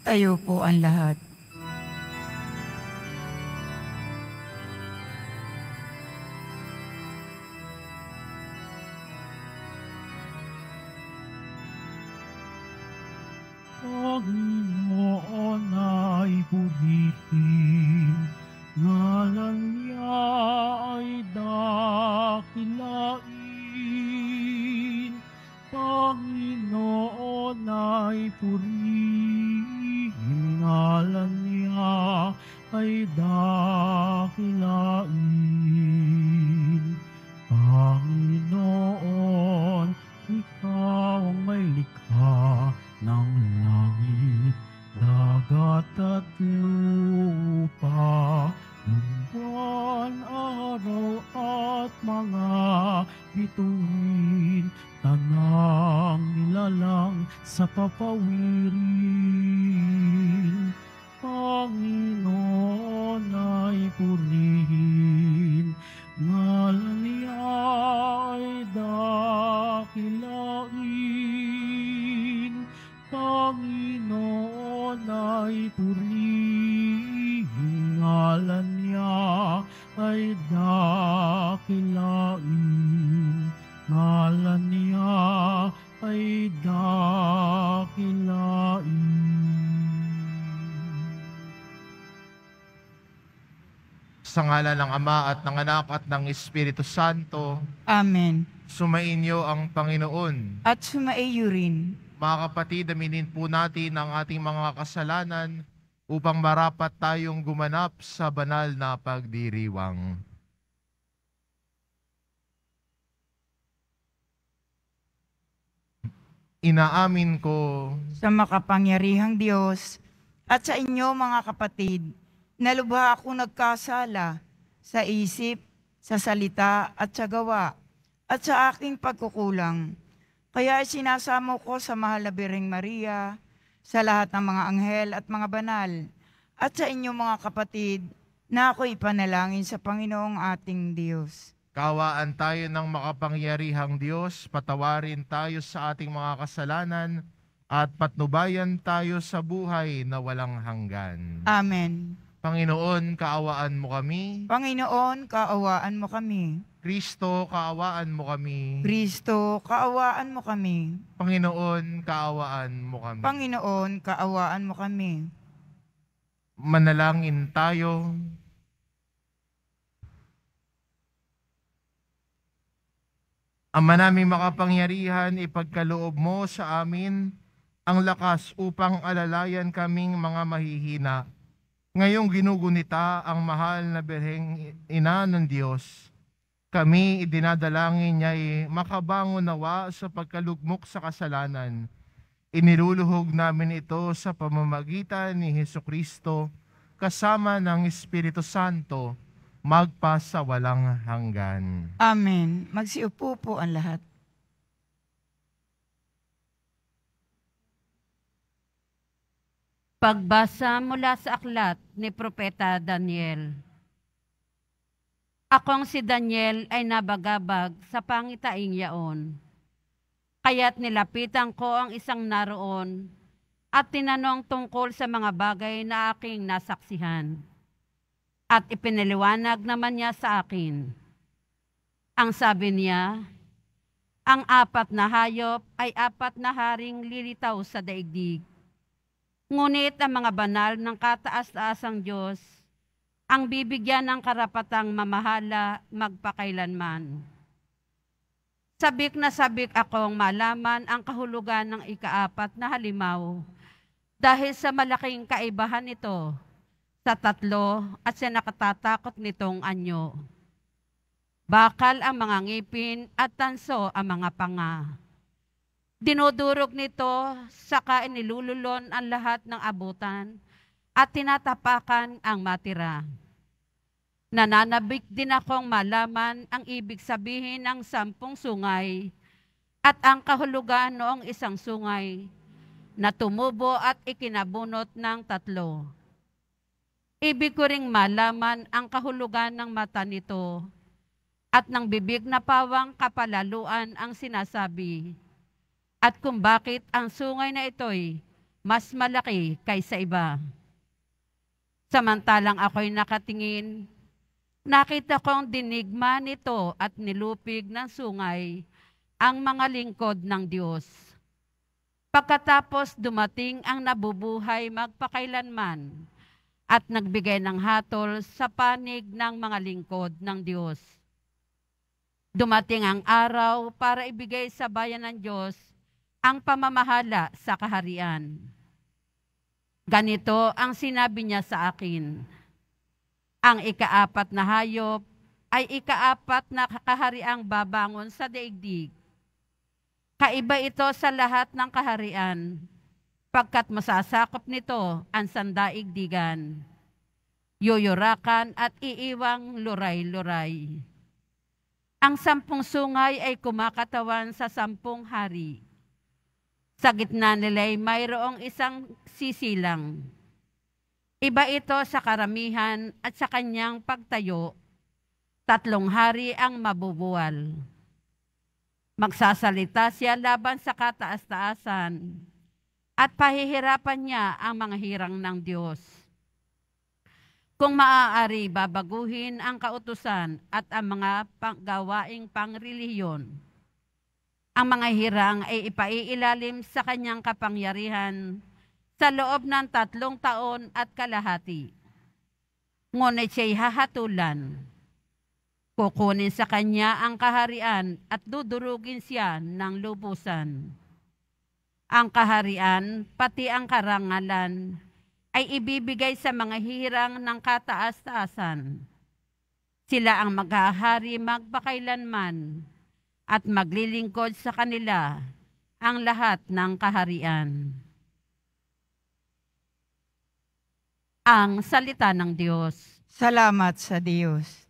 Tayo po ang lahat. Panginoon ay purihin, ngalan niya ay dakilain. Panginoon ay purihin, ngalan niya ay dakilain. Panginoon, ikaw ang may likha ng langit, dagat at lupa, ng buwan, araw at mga bituin, tanang nilalang sa papawirin. Panginoon ay purihin, ngalan niya ay dakilain. Panginoon ay purihin, ngalan niya ay dakilain. Ngalan niya ay dakilain. Sa ngalan ng Ama at ng Anak at ng Espiritu Santo, Amen. sumainyo ang Panginoon. At sumaiyo rin. Mga kapatid, aminin po natin ang ating mga kasalanan upang marapat tayong gumanap sa banal na pagdiriwang. Inaamin ko Sa makapangyarihang Diyos at sa inyo mga kapatid, na lubha ako nagkasala sa isip, sa salita at sa gawa at sa aking pagkukulang. Kaya sinasamo ko sa mahal na Birheng Maria, sa lahat ng mga anghel at mga banal, at sa inyong mga kapatid, na ako ipanalangin sa Panginoong ating Diyos. Kaawaan tayo ng makapangyarihang Diyos, patawarin tayo sa ating mga kasalanan, at patnubayan tayo sa buhay na walang hanggan. Amen. Panginoon, kaawaan mo kami. Panginoon, kaawaan mo kami. Kristo, kaawaan mo kami. Kristo, kaawaan mo kami. Panginoon, kaawaan mo kami. Panginoon, kaawaan mo kami. Manalangin tayo. Ama naming makapangyarihan, ipagkaloob mo sa amin ang lakas upang alalayan kaming mga mahihina. Ngayong ginugunita ang mahal na Birheng Ina ng Diyos, kami idinadalangin niya'y makabangon nawa sa pagkalugmok sa kasalanan. Iniluluhog namin ito sa pamamagitan ni Hesukristo kasama ng Espiritu Santo, magpa sa walang hanggan. Amen. Magsiupo po ang lahat. Pagbasa mula sa aklat ni Propeta Daniel. Akong si Daniel ay nabagabag sa pangitaing yaon. Kaya't nilapitan ko ang isang naroon at tinanong tungkol sa mga bagay na aking nasaksihan. At ipinaliwanag naman niya sa akin. Ang sabi niya, ang 4 na hayop ay 4 na haring lilitaw sa daigdig. Ngunit ang mga banal ng kataas-taasang Diyos ang bibigyan ng karapatang mamahala magpakailanman. Sabik na sabik akong malaman ang kahulugan ng ika-4 na halimaw dahil sa malaking kaibahan nito sa 3 at sa nakatatakot nitong anyo. Bakal ang mga ngipin at tanso ang mga panga. Dinudurog nito, saka inilululon ang lahat ng abutan at tinatapakan ang matira. Nananabik din akong malaman ang ibig sabihin ng 10 sungay at ang kahulugan noong isang sungay na tumubo at ikinabunot ng 3. Ibig ko ring malaman ang kahulugan ng mata nito at ng bibig na pawang kapalaluan ang sinasabi. At kung bakit ang sungay na ito'y mas malaki kaysa iba. Samantalang ako'y nakatingin, nakita kong dinigma nito at nilupig ng sungay ang mga lingkod ng Diyos. Pagkatapos dumating ang nabubuhay magpakailanman at nagbigay ng hatol sa panig ng mga lingkod ng Diyos. Dumating ang araw para ibigay sa bayan ng Diyos ang pamamahala sa kaharian. Ganito ang sinabi niya sa akin: ang ikaapat na hayop ay ikaapat na kahariang babangon sa daigdig. Kaiba ito sa lahat ng kaharian, pagkat masasakop nito ang sandaigdigan, yoyorakan at iiwang luray-luray. Ang 10 sungay ay kumakatawan sa 10 hari. Sa gitna nila'y mayroong isang sisilang. Iba ito sa karamihan at sa kanyang pagtayo, 3 hari ang mabubuwal. Magsasalita siya laban sa kataas-taasan at pahihirapan niya ang mga hirang ng Diyos. Kung maaari, babaguhin ang kautusan at ang mga gawaing pangrelihiyon. Ang mga hirang ay ipaiilalim sa kanyang kapangyarihan sa loob ng 3 taon at kalahati. Ngunit siya'y hahatulan. Kukunin sa kanya ang kaharian at dudurugin siya ng lubusan. Ang kaharian, pati ang karangalan, ay ibibigay sa mga hirang ng kataas-taasan. Sila ang maghahari magpakailanman at maglilingkod sa kanila ang lahat ng kaharian. Ang salita ng Diyos. Salamat sa Diyos.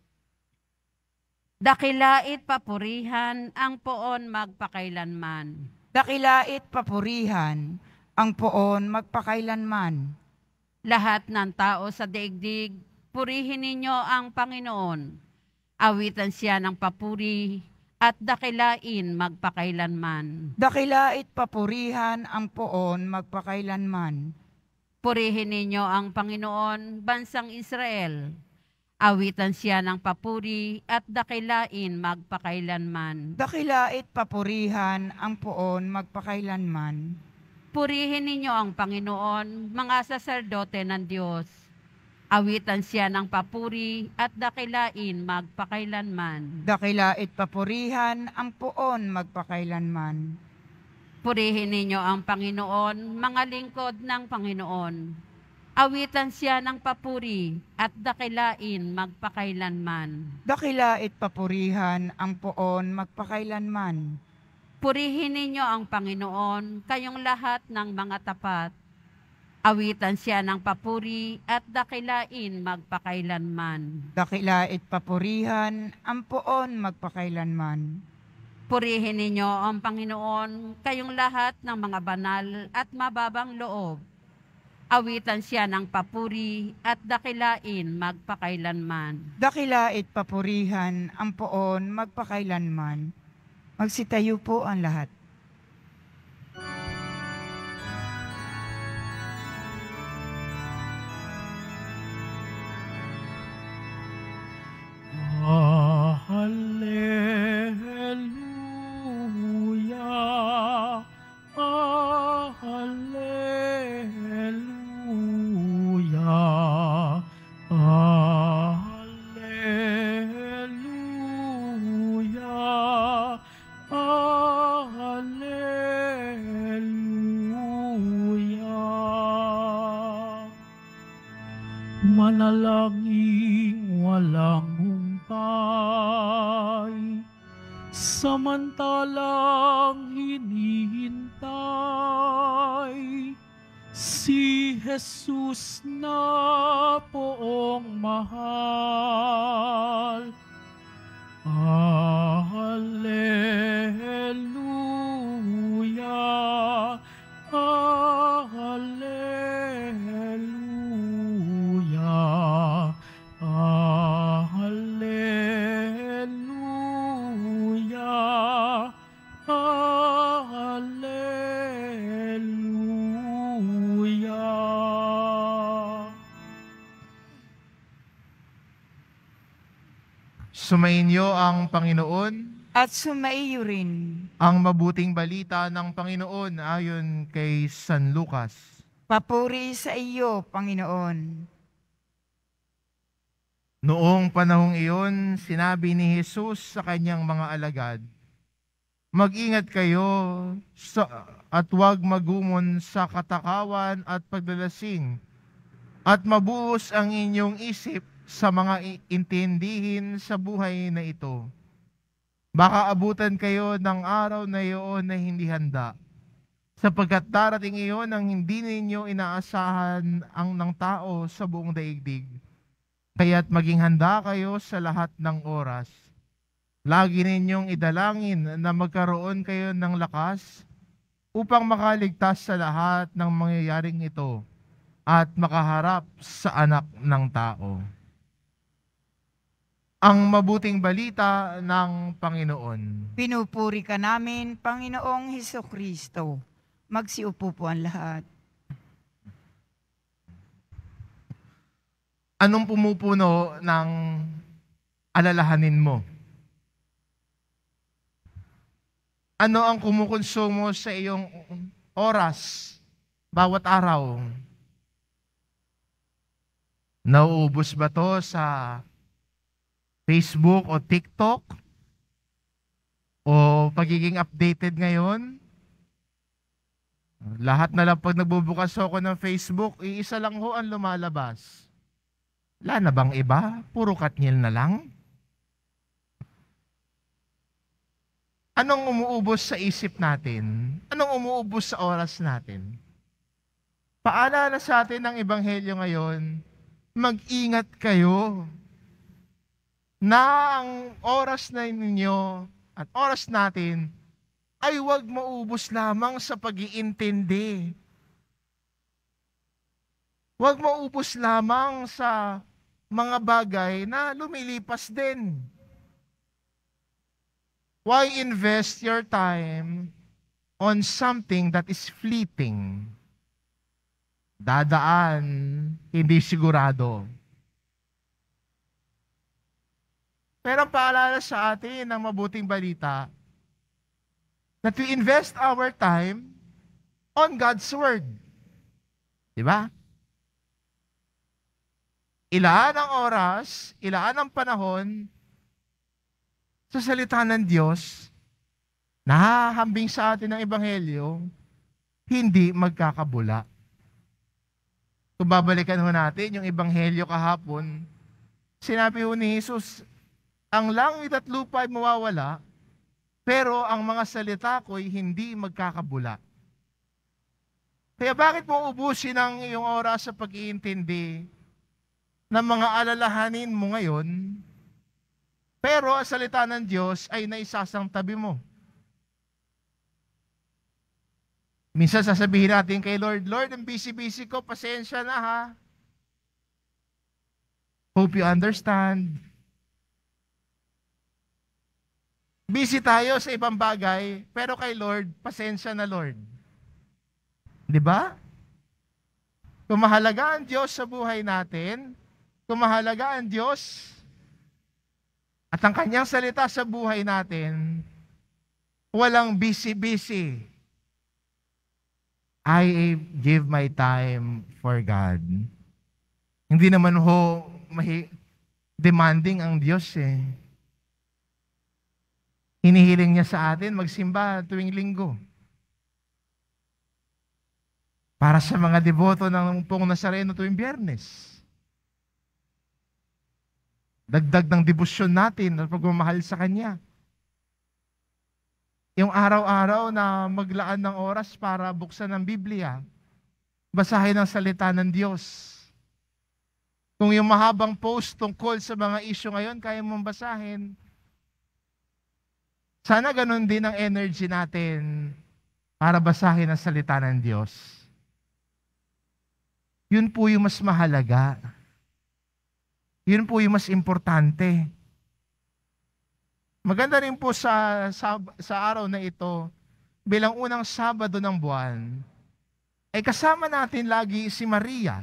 Dakilait papurihan ang poon magpakailanman. Dakilait papurihan ang poon magpakailanman. Lahat ng tao sa daigdig, purihin ninyo ang Panginoon. Awitan siya ng papuri at dakilain magpakailanman. Dakilait papurihan ang poon magpakailanman. Purihin ninyo ang Panginoon, bansang Israel. Awitan siya ng papuri at dakilain magpakailanman. Dakilait papurihan ang poon magpakailanman. Purihin ninyo ang Panginoon, mga saserdote ng Diyos. Awitan siya ng papuri at dakilain magpakailanman. Dakilait papurihan ang poon magpakailanman. Purihin ninyo ang Panginoon, mga lingkod ng Panginoon. Awitan siya ng papuri at dakilain magpakailanman. Dakilait papurihan ang poon magpakailanman. Purihin ninyo ang Panginoon, kayong lahat ng mga tapat. Awitan siya ng papuri at dakilain magpakailanman. Dakilait papurihan ang poon magpakailanman. Purihin ninyo ang Panginoon, kayong lahat ng mga banal at mababang loob. Awitan siya ng papuri at dakilain magpakailanman. Dakilait papurihan ang poon magpakailanman. Magsitayo po ang lahat. Hallelujah, hallelujah, hallelujah, hallelujah. Manalangin walang humpay, samantalang hinihintay si Jesus na poong mahal. Hallelujah, hallelujah, hallelujah, hallelujah. Sumainyo ang Panginoon. At sumaiyo rin. Ang mabuting balita ng Panginoon ayon kay San Lucas. Papuri sa iyo, Panginoon. Noong panahong iyon, sinabi ni Jesus sa kanyang mga alagad, mag-ingat kayo at huwag magumon sa katakawan at paglalasing, at mabuhos ang inyong isip sa mga intindihin sa buhay na ito. Baka abutan kayo ng araw na iyon na hindi handa, sapagkat darating iyon ang hindi ninyo inaasahan ang ng tao sa buong daigdig. Kaya't maging handa kayo sa lahat ng oras. Lagi ninyong idalangin na magkaroon kayo ng lakas upang makaligtas sa lahat ng mangyayaring ito at makaharap sa anak ng tao. Ang mabuting balita ng Panginoon. Pinupuri ka namin, Panginoong Hesukristo. Magsiupo po ang lahat. Anong pumupuno ng alalahanin mo? Ano ang kumukonsumo sa iyong oras bawat araw? Nauubos ba to sa Facebook o TikTok? O pagiging updated ngayon? Lahat na lang pag nagbubukas ako ng Facebook, iisa lang ho ang lumalabas. Wala na bang iba? Puro Katniel na lang? Anong umuubos sa isip natin? Anong umuubos sa oras natin? Paalala sa atin ng Ebanghelyo ngayon, mag-ingat kayo na ang oras na ninyo at oras natin ay huwag maubos lamang sa pag-iintindi. Huwag maubos lamang sa mga bagay na lumilipas din. Why invest your time on something that is fleeting? Dadaan, hindi sigurado. Pero paalala sa atin ng mabuting balita that we invest our time on God's Word. Diba? Ilaan ang oras, ilaan ang panahon sa salita ng Diyos, nahahambing sa atin ng Ebanghelyo, hindi magkakabula. Kung babalikan ho natin yung Ebanghelyo kahapon, sinabi ho ni Jesus, ang langit at lupa ay mawawala, pero ang mga salita ko'y hindi magkakabula. Kaya bakit mo ubusin ang iyong oras sa pag-iintindi ng mga alalahanin mo ngayon, pero ang salita ng Diyos ay naisasang tabi mo? Minsan sasabihin natin kay Lord, Lord, ang busy-busy ko, pasensya na ha. Hope you understand. Busy tayo sa ibang bagay, pero kay Lord, pasensya na Lord. Di ba? Kung mahalaga ang Diyos sa buhay natin, kung mahalaga ang Diyos at ang kanyang salita sa buhay natin, walang busy-busy. I give my time for God. Hindi naman ho demanding ang Diyos eh. Hinihiling niya sa atin magsimba tuwing linggo. Para sa mga deboto ng Pong Nazareno tuwing Biyernes. Dagdag ng debosyon natin at pagmamahal sa Kanya. Yung araw-araw na maglaan ng oras para buksan ang Biblia, basahin ang salita ng Diyos. Kung yung mahabang post tungkol sa mga issue ngayon, kaya mong basahin, sana ganun din ang energy natin para basahin ang salita ng Diyos. Yun po yung mas mahalaga. Yun po yung mas importante. Maganda rin po sa araw na ito, bilang unang Sabado ng buwan, ay kasama natin lagi si Maria.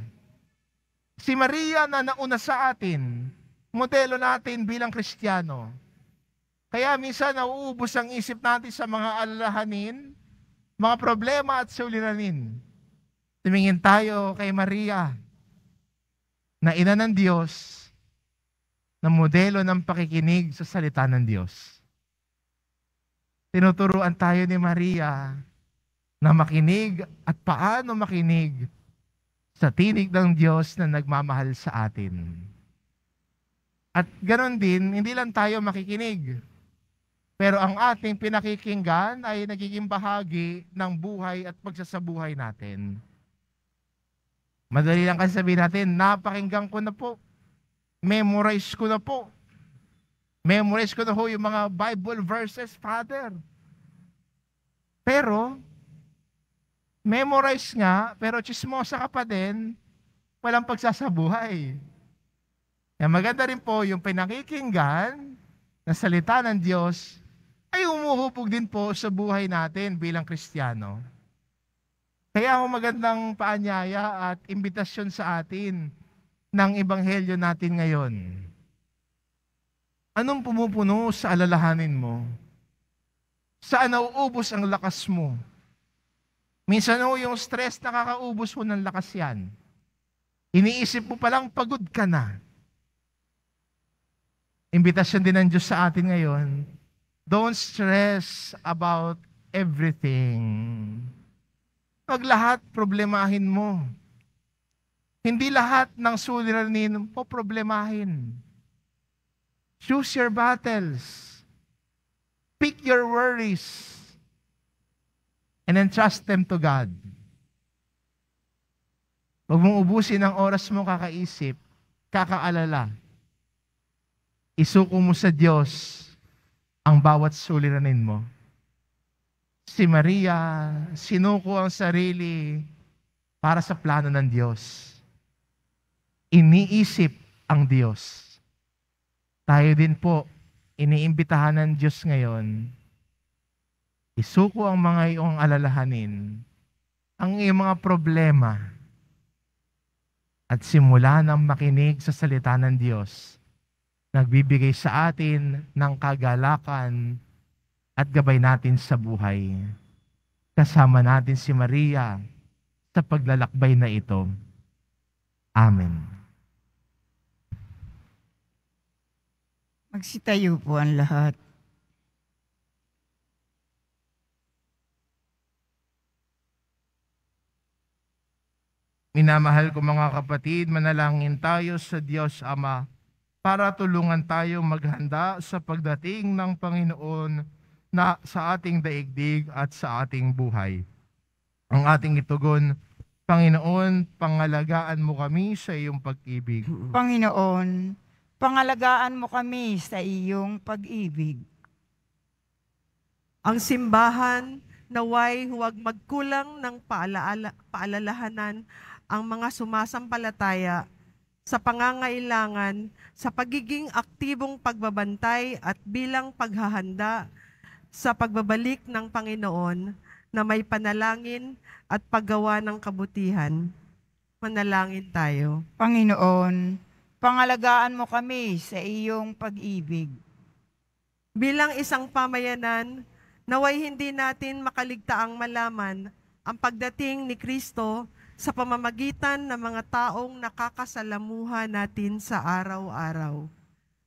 Si Maria na nauna sa atin modelo natin bilang Kristiyano. Kaya minsan nauubos ang isip natin sa mga alalahanin, mga problema at suliranin. Tumingin tayo kay Maria, na ina ng Diyos, na modelo ng pakikinig sa salita ng Diyos. Tinuturuan tayo ni Maria na makinig at paano makinig sa tinig ng Diyos na nagmamahal sa atin. At ganoon din, hindi lang tayo makikinig, pero ang ating pinakikinggan ay nagiging bahagi ng buhay at pagsasabuhay natin. Madali lang kasi sabihin natin, napakinggan ko na po, memorize ko na po. Memorize ko na ho yung mga Bible verses, Father. Pero, memorize nga, pero chismosa ka pa din, walang pagsasabuhay. Kaya maganda rin po yung pinakikinggan na salita ng Diyos ay umuhubog din po sa buhay natin bilang Kristiyano. Kaya ang magandang paanyaya at imbitasyon sa atin ng Ebanghelyo natin ngayon. Anong pumupuno sa alalahanin mo? Saan nauubos ang lakas mo? Minsan yung stress nakakaubos mo ng lakas yan. Iniisip mo palang pagod ka na. Imbitasyon din ng Diyos sa atin ngayon, don't stress about everything. Wag lahat problemahin mo. Hindi lahat ng suliranin po problemahin. Choose your battles. Pick your worries. And entrust them to God. Huwag mong ubusin ang oras mo kakaisip, kakaalala. Isuko mo sa Diyos ang bawat suliranin mo. Si Maria, sinuko ang sarili para sa plano ng Diyos. Iniisip ang Diyos. Tayo din po, iniimbitahan ng Diyos ngayon, isuko ang mga iyong alalahanin, ang iyong mga problema, at simula ng makinig sa salita ng Diyos, nagbibigay sa atin ng kagalakan at gabay natin sa buhay. Kasama natin si Maria sa paglalakbay na ito. Amen. Magsitayo po ang lahat. Minamahal ko mga kapatid, manalangin tayo sa Diyos Ama para tulungan tayo maghanda sa pagdating ng Panginoon na sa ating daigdig at sa ating buhay. Ang ating itugon, Panginoon, pangalagaan mo kami sa iyong pag-ibig. Panginoon, pangalagaan mo kami sa iyong pag-ibig. Ang simbahan naway huwag magkulang ng paalalahanan ang mga sumasampalataya sa pangangailangan sa pagiging aktibong pagbabantay at bilang paghahanda sa pagbabalik ng Panginoon na may panalangin at paggawa ng kabutihan. Manalangin tayo. Panginoon, pangalagaan mo kami sa iyong pag-ibig. Bilang isang pamayanan, naway hindi natin makaligtaang malaman ang pagdating ni Kristo sa pamamagitan ng mga taong nakakasalamuha natin sa araw-araw.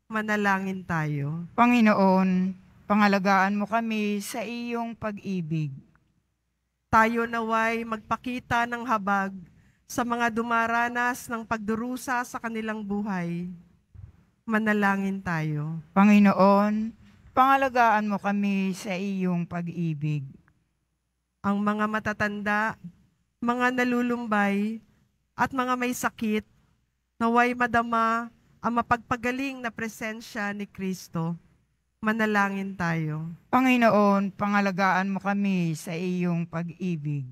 Manalangin tayo. Panginoon, pangalagaan mo kami sa iyong pag-ibig. Tayo naway magpakita ng habag sa mga dumaranas ng pagdurusa sa kanilang buhay. Manalangin tayo. Panginoon, pangalagaan mo kami sa iyong pag-ibig. Ang mga matatanda, mga nalulumbay, at mga may sakit, naway madama ang mapagpagaling na presensya ni Kristo. Manalangin tayo. Panginoon, pangalagaan mo kami sa iyong pag-ibig.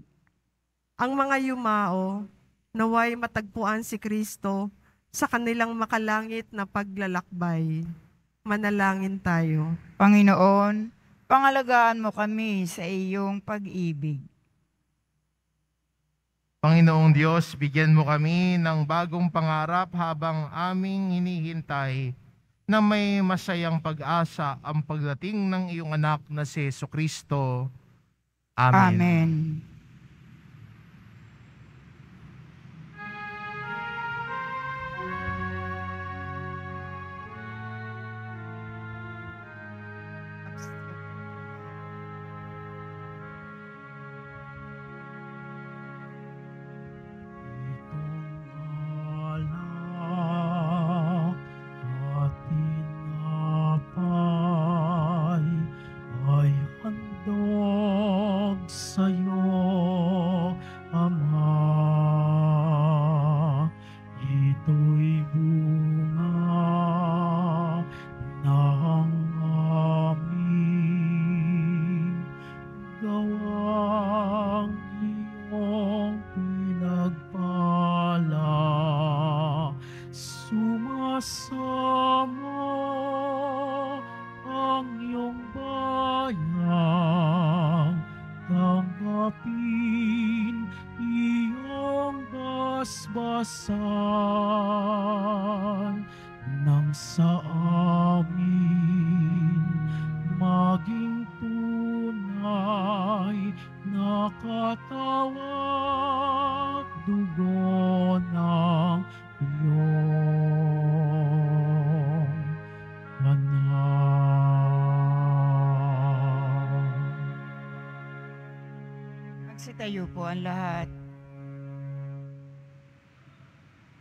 Ang mga yumao, naway matagpuan si Kristo sa kanilang makalangit na paglalakbay. Manalangin tayo. Panginoon, pangalagaan mo kami sa iyong pag-ibig. Panginoong Diyos, bigyan mo kami ng bagong pangarap habang aming hinihintay na may masayang pag-asa ang pagdating ng iyong anak na si Jesucristo. Amen. Amen. basbasan nang sa amin maging tunay na katawan at dugo ng iyong anak. Magsitayo po ang lahat.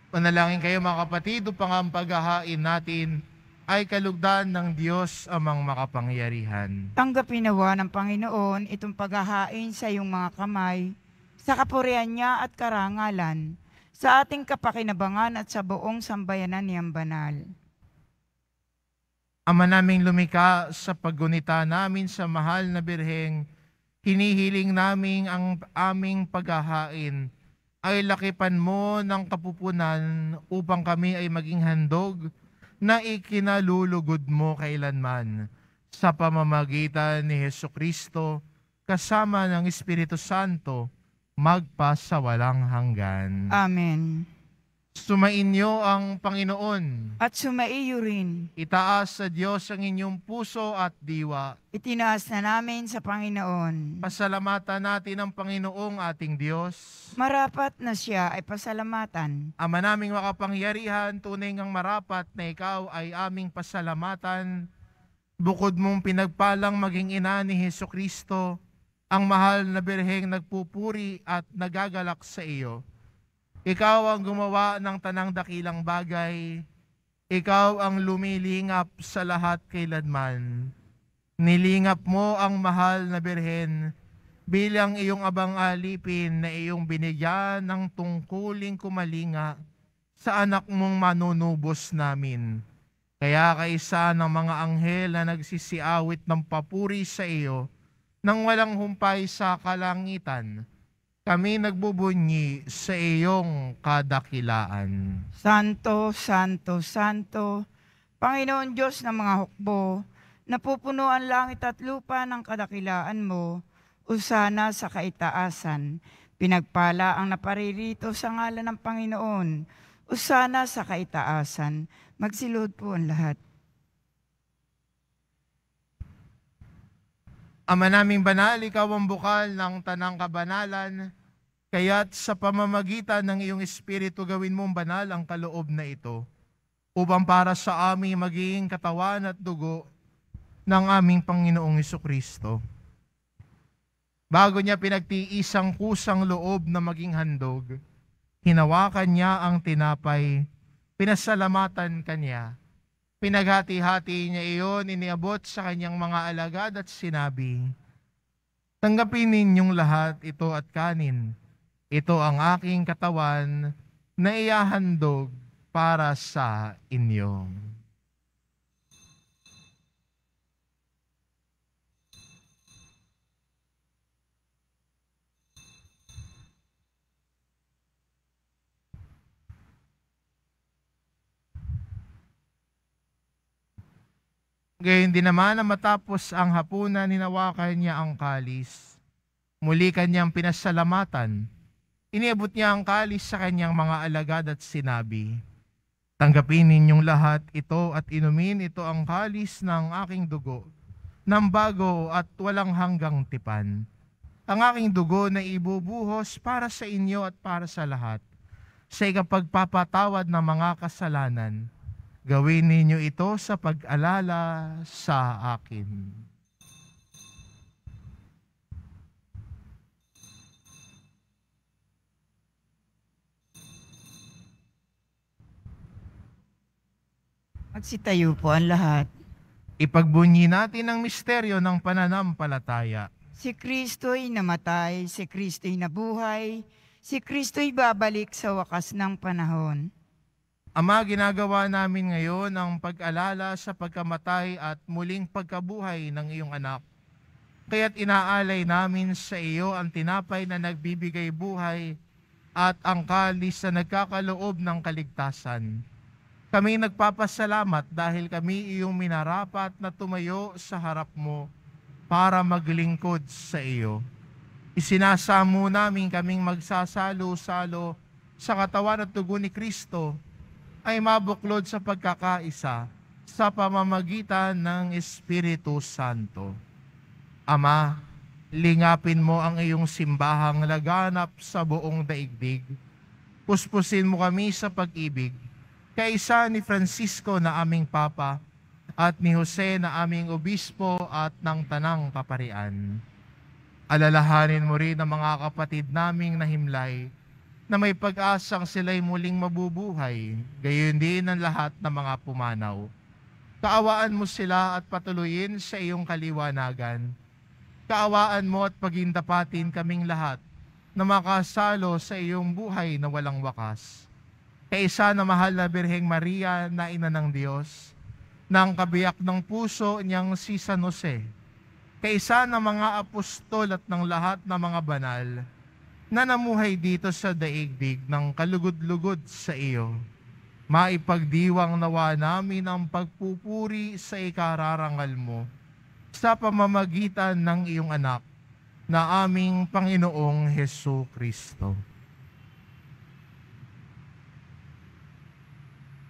Panalangin kayo mga kapatid upang ang paghahain natin ay kalugdan ng Diyos amang makapangyarihan. Tanggapin nawa ng Panginoon itong paghahain sa iyong mga kamay, sa kapurihan niya at karangalan, sa ating kapakinabangan at sa buong sambayanan niyang banal. Ama naming lumikha, sa paggunita namin sa mahal na birheng, hinihiling namin ang aming paghahain ay lakipan mo ng kapupunan upang kami ay maging handog na ikinalulugod mo kailanman sa pamamagitan ni Jesucristo kasama ng Espiritu Santo magpa sa walang hanggan. Amen. Sumainyo ang Panginoon. At sumaiyo rin. Itaas sa Diyos ang inyong puso at diwa. Itinaas na namin sa Panginoon. Pasalamatan natin ang Panginoong ating Diyos. Marapat na siya ay pasalamatan. Ama naming makapangyarihan, tunay ngang marapat na ikaw ay aming pasalamatan. Bukod mong pinagpalang maging ina ni Jesucristo, ang mahal na birheng nagpupuri at nagagalak sa iyo. Ikaw ang gumawa ng tanang dakilang bagay. Ikaw ang lumilingap sa lahat kailanman. Nilingap mo ang mahal na birhen bilang iyong abang alipin na iyong binigyan ng tungkuling kumalinga sa anak mong manunubos namin. Kaya kaisa ng mga anghel na nagsisiawit ng papuri sa iyo nang walang humpay sa kalangitan, kami nagbubunyi sa iyong kadakilaan. Santo, Santo, Santo, Panginoon Diyos ng mga hukbo, napupuno ang langit at lupa ng kadakilaan mo, usana sa kaitaasan. Pinagpala ang naparirito sa ngalan ng Panginoon, usana sa kaitaasan. Magsilod po ang lahat. Ama naming banal, ikaw ang bukal ng tanang kabanalan, kaya't sa pamamagitan ng iyong Espiritu gawin mong banal ang kaloob na ito, upang para sa aming maging katawan at dugo ng aming Panginoong Jesucristo. Bago niya pinagtiisang kusang loob na maging handog, hinawakan niya ang tinapay, pinasalamatan kanya. Pinaghati-hati niya iyon, iniabot sa kanyang mga alagad at sinabi, "Tanggapin ninyong lahat ito at kanin. Ito ang aking katawan na ihahandog para sa inyo." Gayon din naman na matapos ang hapunan, hinawakan niya ang kalis. Muli kanyang pinasalamatan. Iniabot niya ang kalis sa kanyang mga alagad at sinabi, Tanggapin ninyong lahat ito at inumin ito ang kalis ng aking dugo, ng bago at walang hanggang tipan. Ang aking dugo na ibubuhos para sa inyo at para sa lahat, sa ikapagpapatawad ng mga kasalanan. Gawin ninyo ito sa pag-alala sa akin. Magsitayo po ang lahat. Ipagbunyi natin ang misteryo ng pananampalataya. Si Kristo'y namatay, si Kristo'y nabuhay, si Kristo'y babalik sa wakas ng panahon. Ama, ginagawa namin ngayon ang pag-alala sa pagkamatay at muling pagkabuhay ng iyong anak. Kaya't inaalay namin sa iyo ang tinapay na nagbibigay buhay at ang kalis na nagkakaloob ng kaligtasan. Kami nagpapasalamat dahil kami iyong minarapat na tumayo sa harap mo para maglingkod sa iyo. Isinasamo namin kaming magsasalo-salo sa katawan at dugo ni Kristo ay mabuklod sa pagkakaisa sa pamamagitan ng Espiritu Santo. Ama, lingapin mo ang iyong simbahang laganap sa buong daigdig. Puspusin mo kami sa pag-ibig, kaisa ni Francisco na aming Papa at ni Jose na aming Obispo at ng Tanang Kaparian. Alalahanin mo rin ang mga kapatid naming nahimlay na may pag-asang sila'y muling mabubuhay, gayon din ang lahat ng mga pumanaw. Kaawaan mo sila at patuloyin sa iyong kaliwanagan. Kaawaan mo at pagindapatin kaming lahat na makasalo sa iyong buhay na walang wakas. Kaisa na mahal na Birheng Maria na ina ng Diyos, ng kabiyak ng puso niyang si San Jose, kaisa ng mga apostol at ng lahat ng mga banal na namuhay dito sa daigdig ng kalugod-lugod sa iyo, maipagdiwang nawa namin ang pagpupuri sa ikararangal mo sa pamamagitan ng iyong anak na aming Panginoong Hesu Kristo.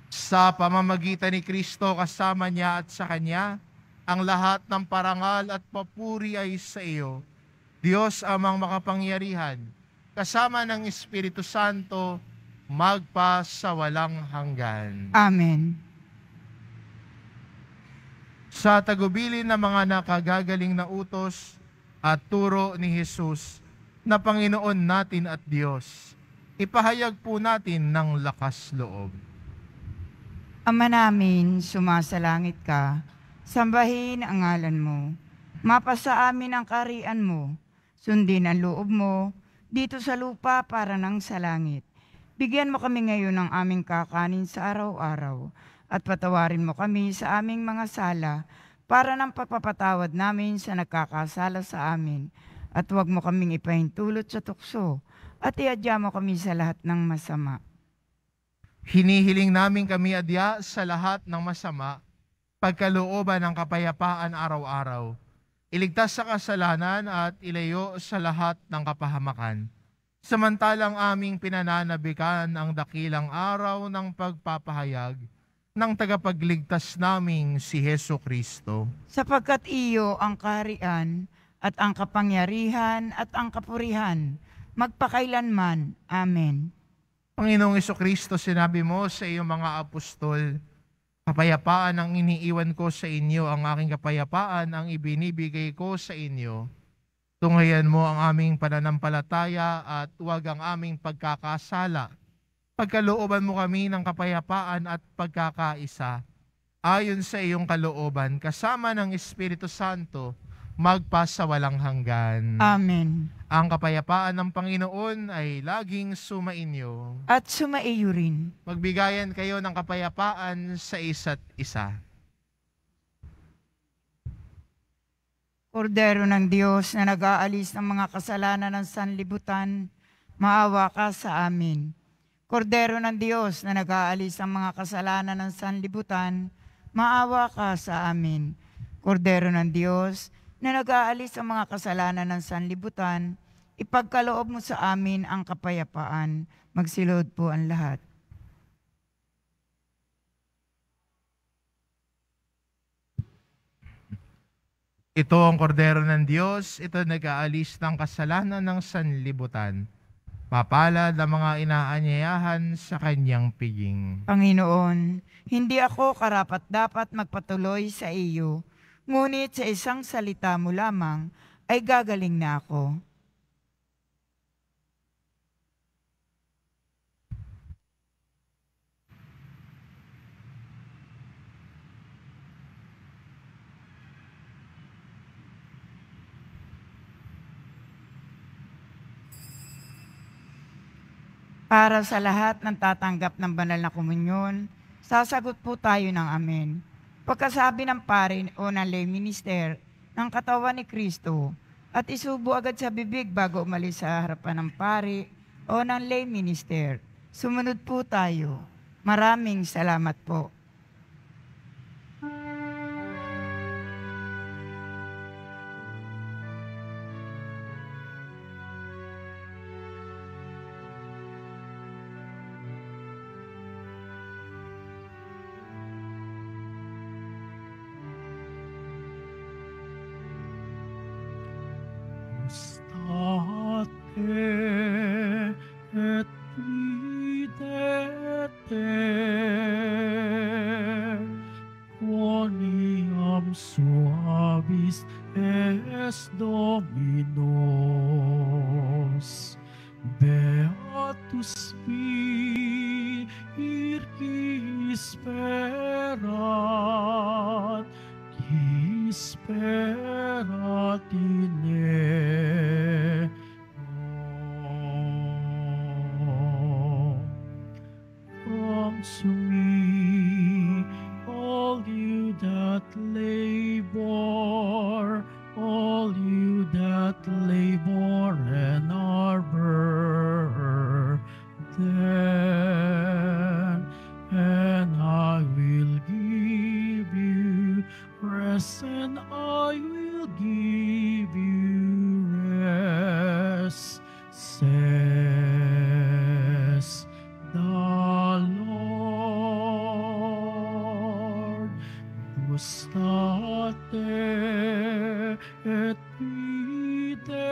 Sa pamamagitan ni Kristo kasama niya at sa Kanya, ang lahat ng parangal at papuri ay sa iyo, Diyos amang makapangyarihan, kasama ng Espiritu Santo, magpa sa walang hanggan. Amen. Sa tagubilin ng mga nakagagaling na utos at turo ni Jesus na Panginoon natin at Diyos, ipahayag po natin ng lakas loob. Ama namin, sumasalangit ka, sambahin ang ngalan mo. Mapasa amin ang kaharian mo, sundin ang loob mo, dito sa lupa para nang sa langit. Bigyan mo kami ngayon ng aming kakanin sa araw-araw, at patawarin mo kami sa aming mga sala, para nang papapatawad namin sa nagkakasala sa amin. At huwag mo kaming ipahintulot sa tukso, at iadya mo kami sa lahat ng masama. Hinihiling namin kami adya sa lahat ng masama, pagkalooban ng kapayapaan araw-araw. Iligtas sa kasalanan at ilayo sa lahat ng kapahamakan. Samantalang aming pinananabikan ang dakilang araw ng pagpapahayag ng tagapagligtas naming si Hesu Kristo. Sapagkat iyo ang kaharian at ang kapangyarihan at ang kapurihan, magpakailanman. Amen. Panginoong Jesucristo, sinabi mo sa iyong mga apostol, kapayapaan ang iniiwan ko sa inyo, ang aking kapayapaan ang ibinibigay ko sa inyo. Tunghayan mo ang aming pananampalataya at huwag ang aming pagkakasala. Pagkalooban mo kami ng kapayapaan at pagkakaisa, ayon sa iyong kalooban, kasama ng Espiritu Santo, magpa sa walang hanggan. Amen. Ang kapayapaan ng Panginoon ay laging sumainyo. At sumaiyo rin. Magbigayan kayo ng kapayapaan sa isa't isa. Kordero ng Diyos na nag-aalis ng mga kasalanan ng sanlibutan, maawa ka sa amin. Kordero ng Diyos na nag-aalis ng mga kasalanan ng sanlibutan, maawa ka sa amin. Kordero ng Diyos na nag-aalis ang mga kasalanan ng sanlibutan, ipagkaloob mo sa amin ang kapayapaan. Magsilod po ang lahat. Ito ang kordero ng Diyos, ito nag-aalis ng kasalanan ng sanlibutan. Mapalad ang mga inaanyayahan sa kanyang piging. Panginoon, hindi ako karapat-dapat magpatuloy sa iyo, ngunit sa isang salita mo lamang ay gagaling na ako. Para sa lahat ng tatanggap ng banal na komunyon, sasagot po tayo ng amen. Pagkasabi ng pare o ng lay minister ng katawan ni Kristo at isubo agad sa bibig bago umalis sa harapan ng pare o ng lay minister. Sumunod po tayo. Maraming salamat po. State et videte quoniam suavis es Dominos beatus vir qui sperat in Come to me, all you that labor and are burdened, and I will give you rest, and I will give you rest, says the Lord. Gustate et videte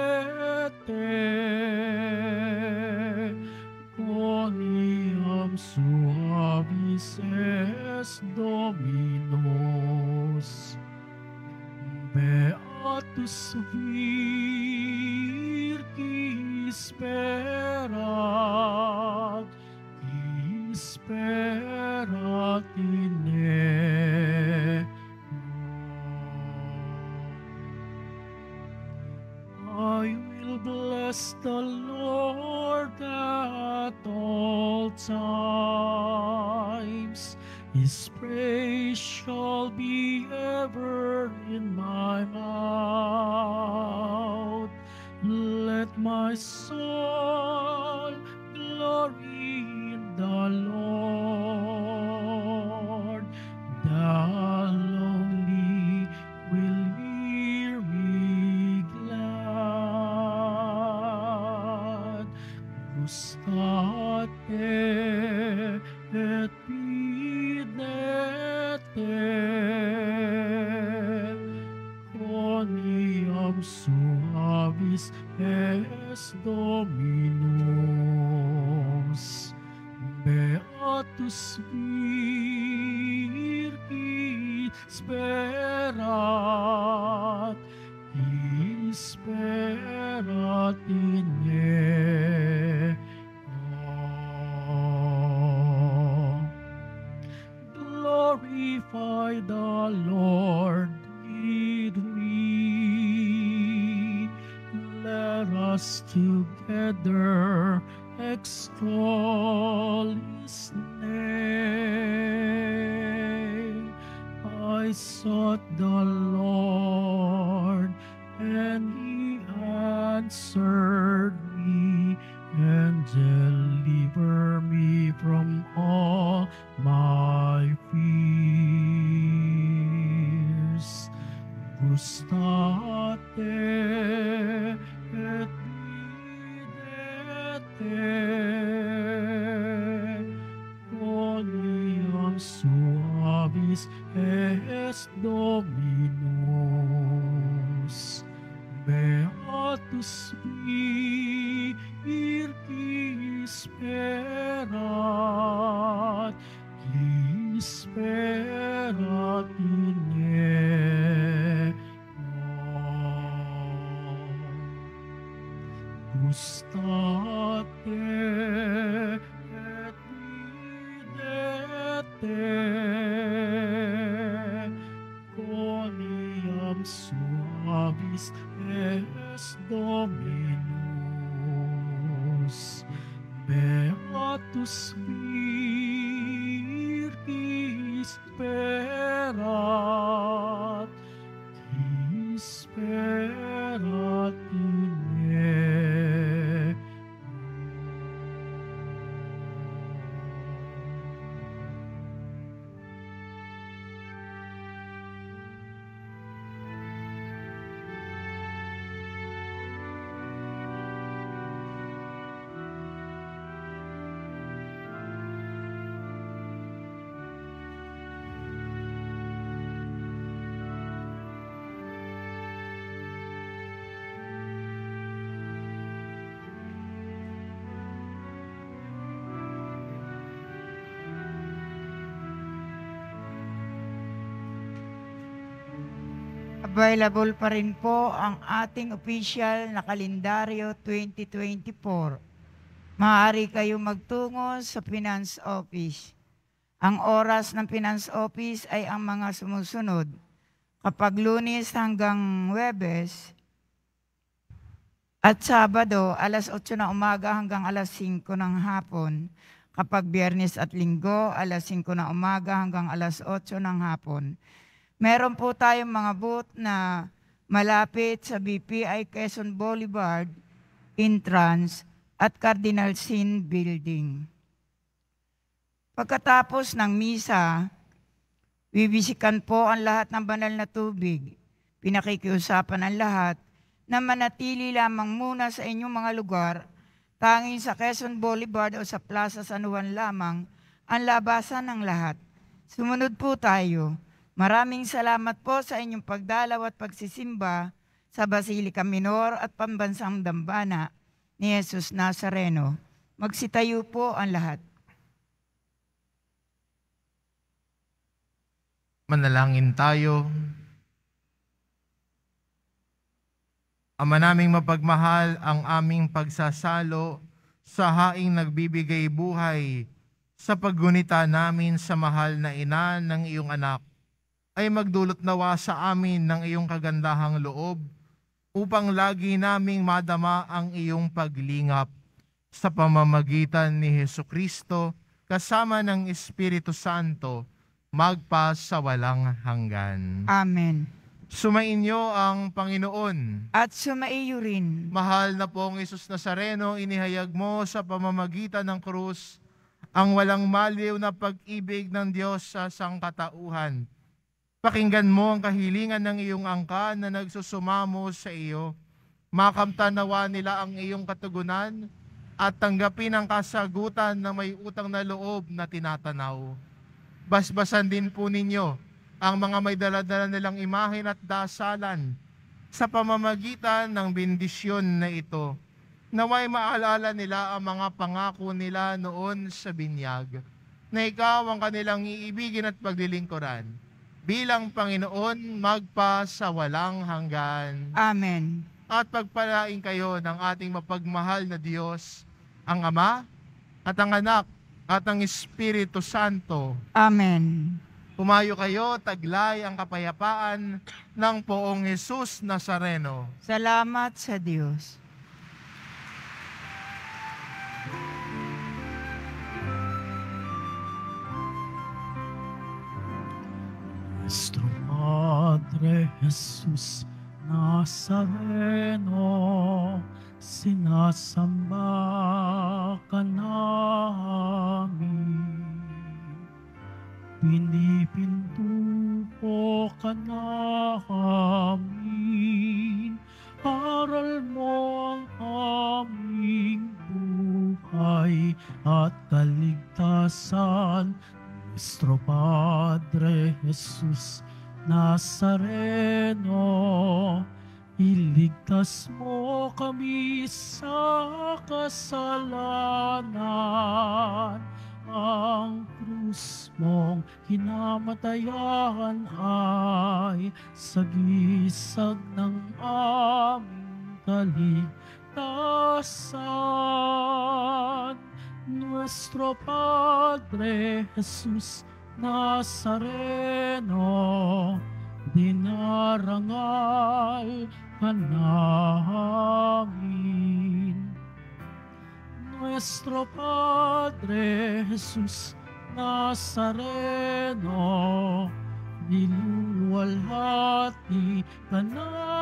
quoniam suavis es Dominos beatus vir qui sperat in I will bless the Lord at all times. His praise shall be ever in my mouth. Let my soul glory in the Lord. The lonely will hear me glad. Gustate et videte quoniam suavis es Dominos beatus vir qui sperat in Glorify the Lord with me. Let us together extol His name. I sought the Lord, and He answered me and delivered me from all my fears. Gustate et videte quoniam suavis est Dominus tu spir isperat in gustate et videte coniam suavis es Dominus beatus virgis sperat in Available pa rin po ang ating official na kalendaryo 2024. Maaari kayo magtungo sa Finance Office. Ang oras ng Finance Office ay ang mga sumusunod. Kapag Lunes hanggang Huwebes at Sabado, alas 8 ng umaga hanggang alas 5 ng hapon. Kapag Biyernes at Linggo, alas 5 ng umaga hanggang alas 8 ng hapon. Meron po tayong mga booth na malapit sa BPI Quezon Boulevard, Intrans at Cardinal Sin Building. Pagkatapos ng misa, bibisikan po ang lahat ng banal na tubig. Pinakikiusapan ang lahat na manatili lamang muna sa inyong mga lugar, tanging sa Quezon Boulevard o sa Plaza San Juan lamang ang labasan ng lahat. Sumunod po tayo. Maraming salamat po sa inyong pagdalaw at pagsisimba sa Basilica Minor at Pambansang Dambana ni Jesus Nazareno. Magsitayo po ang lahat. Manalangin tayo. Ama naming mapagmahal, ang aming pagsasalo sa haing nagbibigay buhay sa paggunita namin sa mahal na ina ng iyong anak ay magdulot nawa sa amin ng iyong kagandahang loob upang lagi naming madama ang iyong paglingap sa pamamagitan ni Hesukristo kasama ng Espiritu Santo magpa sa walang hanggan. Amen. Sumainyo ang Panginoon. At sumaiyo rin. Mahal na pong Jesus Nazareno, inihayag mo sa pamamagitan ng krus ang walang maliw na pag-ibig ng Diyos sa sangkatauhan. Pakinggan mo ang kahilingan ng iyong angkan na nagsusumamo sa iyo. Makamtanawa nila ang iyong katugunan at tanggapin ang kasagutan na may utang na loob na tinatanaw. Basbasan din po ninyo ang mga may daladala nilang imahen at dasalan sa pamamagitan ng bendisyon na ito. Naway maalala nila ang mga pangako nila noon sa binyag, na ikaw ang kanilang iibigin at paglilingkuran. Bilang Panginoon, magpa sa walang hanggan. Amen. At pagpalain kayo ng ating mapagmahal na Diyos, ang Ama, at ang Anak, at ang Espiritu Santo. Amen. Pumayo kayo, taglay ang kapayapaan ng Poong Jesus Nazareno. Salamat sa Diyos. Nuestro Padre Jesus Nazareno, sinasamba ka namin. Pinipintuho ka namin. Aral mo ang aming buhay at kaligtasan. Nuestro Padre Jesus Nazareno, Iligtas mo kami sa kasalanan. Ang krus mong hinamatayan ay sagisag ng aming kaligtasan. Nuestro Padre Jesus Nazareno, dinarangal ka namin. Nuestro Padre Jesus Nazareno, niluluwalhati ka namin.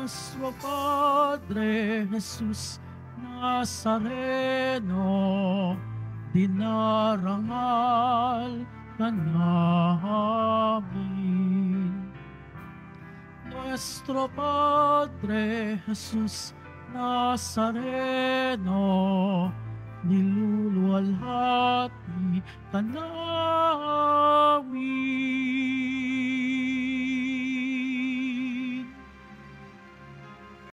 Nuestro Padre Jesus Nazareno, dinarangal ka namin. Nuestro Padre Jesus Nazareno, niluluwalhati ka namin.